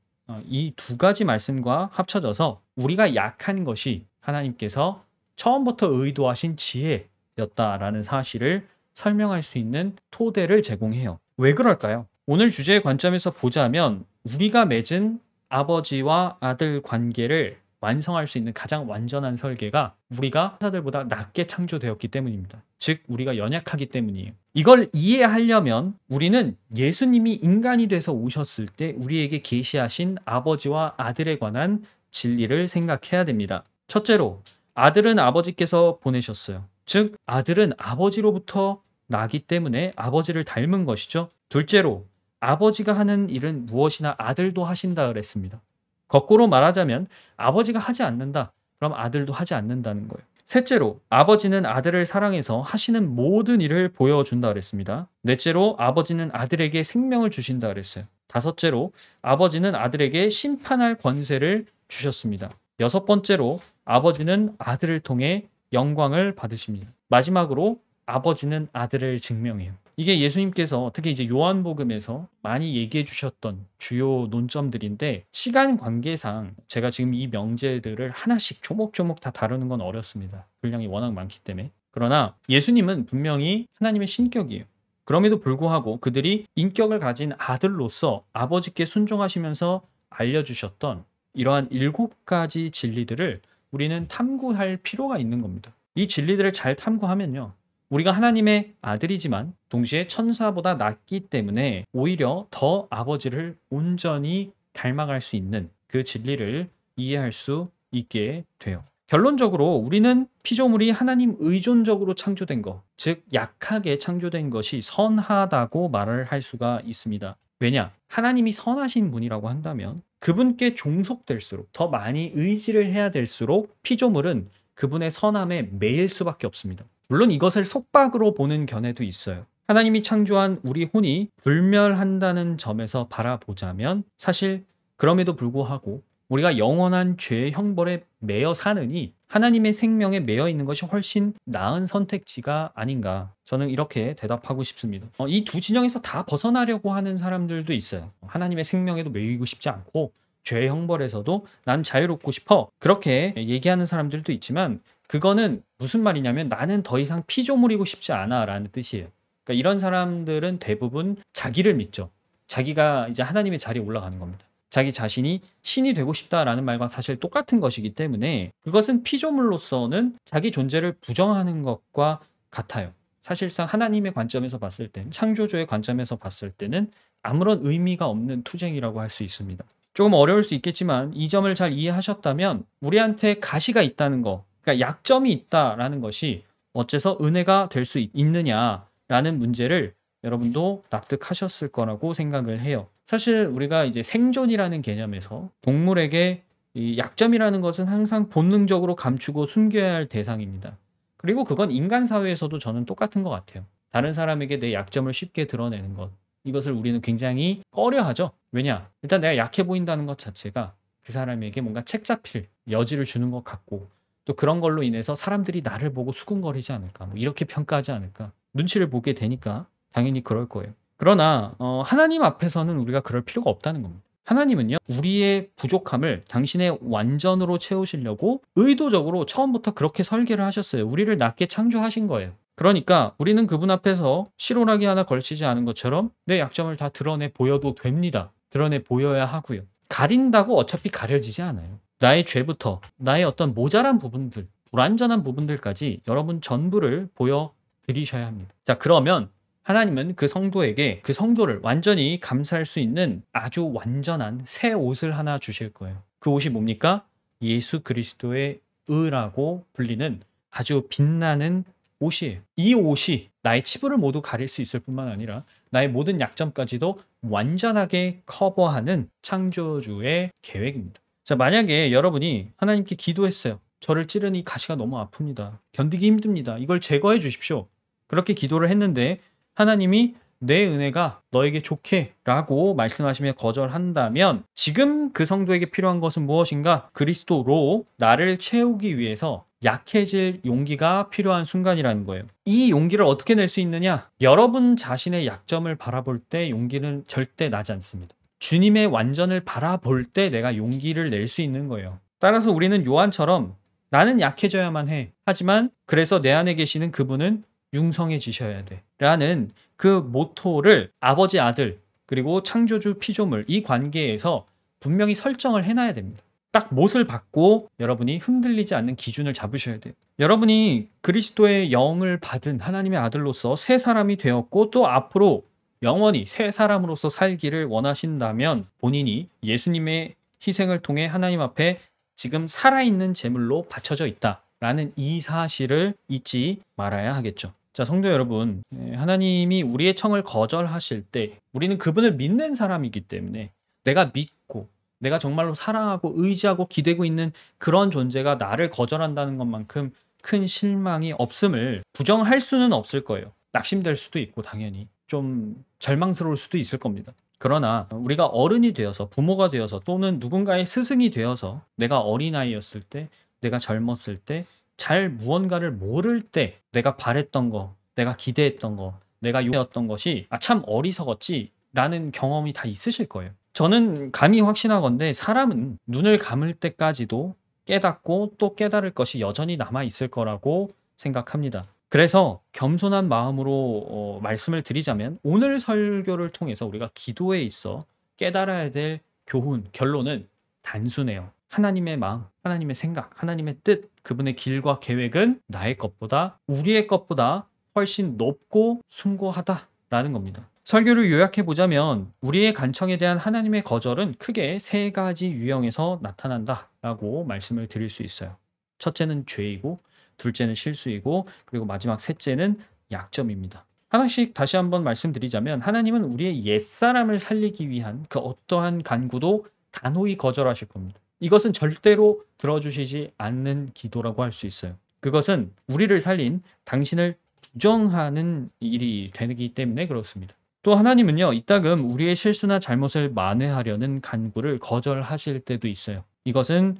이 두 가지 말씀과 합쳐져서 우리가 약한 것이 하나님께서 처음부터 의도하신 지혜였다라는 사실을 설명할 수 있는 토대를 제공해요. 왜 그럴까요? 오늘 주제의 관점에서 보자면 우리가 맺은 아버지와 아들 관계를 완성할 수 있는 가장 완전한 설계가 우리가 천사들보다 낮게 창조되었기 때문입니다. 즉 우리가 연약하기 때문이에요. 이걸 이해하려면 우리는 예수님이 인간이 돼서 오셨을 때 우리에게 계시하신 아버지와 아들에 관한 진리를 생각해야 됩니다. 첫째로 아들은 아버지께서 보내셨어요. 즉 아들은 아버지로부터 나기 때문에 아버지를 닮은 것이죠. 둘째로 아버지가 하는 일은 무엇이나 아들도 하신다 그랬습니다. 거꾸로 말하자면 아버지가 하지 않는다. 그럼 아들도 하지 않는다는 거예요. 셋째로 아버지는 아들을 사랑해서 하시는 모든 일을 보여준다 그랬습니다. 넷째로 아버지는 아들에게 생명을 주신다 그랬어요. 다섯째로 아버지는 아들에게 심판할 권세를 주셨습니다. 여섯 번째로 아버지는 아들을 통해 영광을 받으십니다. 마지막으로 아버지는 아들을 증명해요. 이게 예수님께서 특히 이제 요한복음에서 많이 얘기해 주셨던 주요 논점들인데 시간 관계상 제가 지금 이 명제들을 하나씩 조목조목 다 다루는 건 어렵습니다. 분량이 워낙 많기 때문에. 그러나 예수님은 분명히 하나님의 신격이에요. 그럼에도 불구하고 그들이 인격을 가진 아들로서 아버지께 순종하시면서 알려주셨던 이러한 7가지 진리들을 우리는 탐구할 필요가 있는 겁니다. 이 진리들을 잘 탐구하면요. 우리가 하나님의 아들이지만 동시에 천사보다 낮기 때문에 오히려 더 아버지를 온전히 닮아갈 수 있는 그 진리를 이해할 수 있게 돼요. 결론적으로 우리는 피조물이 하나님 의존적으로 창조된 것, 즉 약하게 창조된 것이 선하다고 말을 할 수가 있습니다. 왜냐? 하나님이 선하신 분이라고 한다면 그분께 종속될수록 더 많이 의지를 해야 될수록 피조물은 그분의 선함에 매일 수밖에 없습니다. 물론 이것을 속박으로 보는 견해도 있어요. 하나님이 창조한 우리 혼이 불멸한다는 점에서 바라보자면 사실 그럼에도 불구하고 우리가 영원한 죄의 형벌에 매여 사느니 하나님의 생명에 매여 있는 것이 훨씬 나은 선택지가 아닌가 저는 이렇게 대답하고 싶습니다. 이 두 진영에서 다 벗어나려고 하는 사람들도 있어요. 하나님의 생명에도 매이고 싶지 않고 죄의 형벌에서도 난 자유롭고 싶어 그렇게 얘기하는 사람들도 있지만 그거는 무슨 말이냐면 나는 더 이상 피조물이고 싶지 않아 라는 뜻이에요. 그러니까 이런 사람들은 대부분 자기를 믿죠. 자기가 이제 하나님의 자리에 올라가는 겁니다. 자기 자신이 신이 되고 싶다라는 말과 사실 똑같은 것이기 때문에 그것은 피조물로서는 자기 존재를 부정하는 것과 같아요. 사실상 하나님의 관점에서 봤을 때는, 창조주의 관점에서 봤을 때는 아무런 의미가 없는 투쟁이라고 할 수 있습니다. 조금 어려울 수 있겠지만 이 점을 잘 이해하셨다면 우리한테 가시가 있다는 거, 그러니까 약점이 있다라는 것이 어째서 은혜가 될 수 있느냐라는 문제를 여러분도 납득하셨을 거라고 생각을 해요. 사실 우리가 이제 생존이라는 개념에서 동물에게 이 약점이라는 것은 항상 본능적으로 감추고 숨겨야 할 대상입니다. 그리고 그건 인간 사회에서도 저는 똑같은 것 같아요. 다른 사람에게 내 약점을 쉽게 드러내는 것. 이것을 우리는 굉장히 꺼려하죠. 왜냐? 일단 내가 약해 보인다는 것 자체가 그 사람에게 뭔가 책 잡힐 여지를 주는 것 같고, 또 그런 걸로 인해서 사람들이 나를 보고 수군거리지 않을까, 뭐 이렇게 평가하지 않을까, 눈치를 보게 되니까 당연히 그럴 거예요. 그러나 하나님 앞에서는 우리가 그럴 필요가 없다는 겁니다. 하나님은요, 우리의 부족함을 당신의 완전으로 채우시려고 의도적으로 처음부터 그렇게 설계를 하셨어요. 우리를 낮게 창조하신 거예요. 그러니까 우리는 그분 앞에서 실오라기 하나 걸치지 않은 것처럼 내 약점을 다 드러내 보여도 됩니다. 드러내 보여야 하고요. 가린다고 어차피 가려지지 않아요. 나의 죄부터 나의 어떤 모자란 부분들, 불완전한 부분들까지 여러분 전부를 보여드리셔야 합니다. 자, 그러면 하나님은 그 성도에게 그 성도를 완전히 감쌀 수 있는 아주 완전한 새 옷을 하나 주실 거예요. 그 옷이 뭡니까? 예수 그리스도의 의라고 불리는 아주 빛나는 옷이에요. 이 옷이 나의 치부를 모두 가릴 수 있을 뿐만 아니라 나의 모든 약점까지도 완전하게 커버하는 창조주의 계획입니다. 자, 만약에 여러분이 하나님께 기도했어요. 저를 찌른 이 가시가 너무 아픕니다. 견디기 힘듭니다. 이걸 제거해 주십시오. 그렇게 기도를 했는데 하나님이 내 은혜가 너에게 좋게 라고 말씀하시며 거절한다면 지금 그 성도에게 필요한 것은 무엇인가? 그리스도로 나를 채우기 위해서 약해질 용기가 필요한 순간이라는 거예요. 이 용기를 어떻게 낼 수 있느냐? 여러분 자신의 약점을 바라볼 때 용기는 절대 나지 않습니다. 주님의 완전을 바라볼 때 내가 용기를 낼 수 있는 거예요. 따라서 우리는 요한처럼 나는 약해져야만 해. 하지만 그래서 내 안에 계시는 그분은 융성해지셔야 돼. 라는 그 모토를 아버지, 아들, 그리고 창조주, 피조물 이 관계에서 분명히 설정을 해놔야 됩니다. 딱 못을 받고 여러분이 흔들리지 않는 기준을 잡으셔야 돼요. 여러분이 그리스도의 영을 받은 하나님의 아들로서 새 사람이 되었고 또 앞으로 영원히 새 사람으로서 살기를 원하신다면 본인이 예수님의 희생을 통해 하나님 앞에 지금 살아있는 제물로 바쳐져 있다라는 이 사실을 잊지 말아야 하겠죠. 자, 성도 여러분, 하나님이 우리의 청을 거절하실 때 우리는 그분을 믿는 사람이기 때문에 내가 믿고 내가 정말로 사랑하고 의지하고 기대고 있는 그런 존재가 나를 거절한다는 것만큼 큰 실망이 없음을 부정할 수는 없을 거예요. 낙심될 수도 있고 당연히 좀 절망스러울 수도 있을 겁니다. 그러나 우리가 어른이 되어서 부모가 되어서 또는 누군가의 스승이 되어서 내가 어린아이였을 때, 내가 젊었을 때, 잘 무언가를 모를 때 내가 바랬던 거, 내가 기대했던 거, 내가 요구했던 것이 참 어리석었지 라는 경험이 다 있으실 거예요. 저는 감히 확신하건대 사람은 눈을 감을 때까지도 깨닫고 또 깨달을 것이 여전히 남아 있을 거라고 생각합니다. 그래서 겸손한 마음으로 말씀을 드리자면 오늘 설교를 통해서 우리가 기도에 있어 깨달아야 될 교훈, 결론은 단순해요. 하나님의 마음, 하나님의 생각, 하나님의 뜻, 그분의 길과 계획은 나의 것보다, 우리의 것보다 훨씬 높고 숭고하다라는 겁니다. 설교를 요약해 보자면 우리의 간청에 대한 하나님의 거절은 크게 세 가지 유형에서 나타난다라고 말씀을 드릴 수 있어요. 첫째는 죄이고, 둘째는 실수이고, 그리고 마지막 셋째는 약점입니다. 하나씩 다시 한번 말씀드리자면 하나님은 우리의 옛사람을 살리기 위한 그 어떠한 간구도 단호히 거절하실 겁니다. 이것은 절대로 들어주시지 않는 기도라고 할 수 있어요. 그것은 우리를 살린 당신을 부정하는 일이 되기 때문에 그렇습니다. 또 하나님은요, 이따금 우리의 실수나 잘못을 만회하려는 간구를 거절하실 때도 있어요. 이것은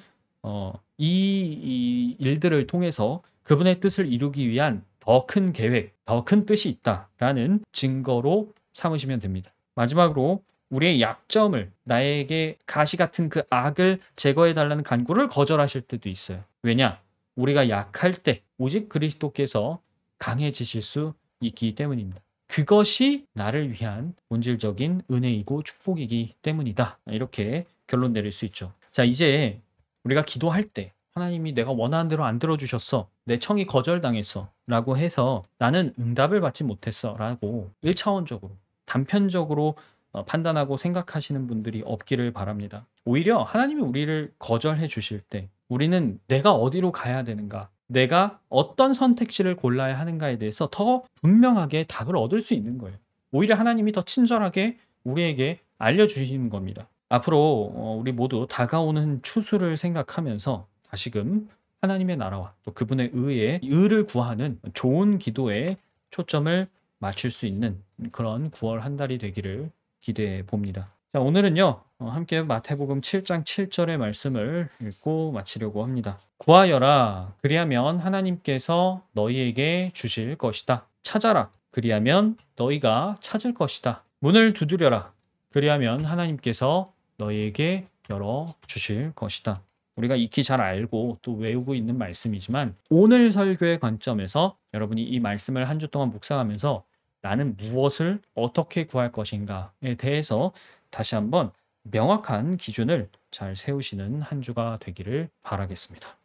이 일들을 통해서 그분의 뜻을 이루기 위한 더 큰 계획, 더 큰 뜻이 있다라는 증거로 삼으시면 됩니다. 마지막으로 우리의 약점을, 나에게 가시 같은 그 악을 제거해 달라는 간구를 거절하실 때도 있어요. 왜냐? 우리가 약할 때 오직 그리스도께서 강해지실 수 있기 때문입니다. 그것이 나를 위한 본질적인 은혜이고 축복이기 때문이다. 이렇게 결론 내릴 수 있죠. 자, 이제 우리가 기도할 때 하나님이 "내가 원하는 대로 안 들어 주셨어. 내 청이 거절당했어." 라고 해서 "나는 응답을 받지 못했어." 라고 1차원적으로 단편적으로 판단하고 생각하시는 분들이 없기를 바랍니다. 오히려 하나님이 우리를 거절해 주실 때 우리는 '내가 어디로 가야 되는가? 내가 어떤 선택지를 골라야 하는가.'에 대해서 더 분명하게 답을 얻을 수 있는 거예요. 오히려 하나님이 더 친절하게 우리에게 알려주시는 겁니다. 앞으로 우리 모두 다가오는 추수를 생각하면서 다시금 하나님의 나라와 또 그분의 의에 의를 구하는 좋은 기도에 초점을 맞출 수 있는 그런 9월 한 달이 되기를 기대해 봅니다. 자, 오늘은요, 함께 마태복음 7장 7절의 말씀을 읽고 마치려고 합니다. 구하여라, 그리하면 하나님께서 너희에게 주실 것이다. 찾아라, 그리하면 너희가 찾을 것이다. 문을 두드려라, 그리하면 하나님께서 너희에게 열어 주실 것이다. 우리가 익히 잘 알고 또 외우고 있는 말씀이지만 오늘 설교의 관점에서 여러분이 이 말씀을 한 주 동안 묵상하면서 나는 무엇을 어떻게 구할 것인가에 대해서 다시 한번 명확한 기준을 잘 세우시는 한 주가 되기를 바라겠습니다.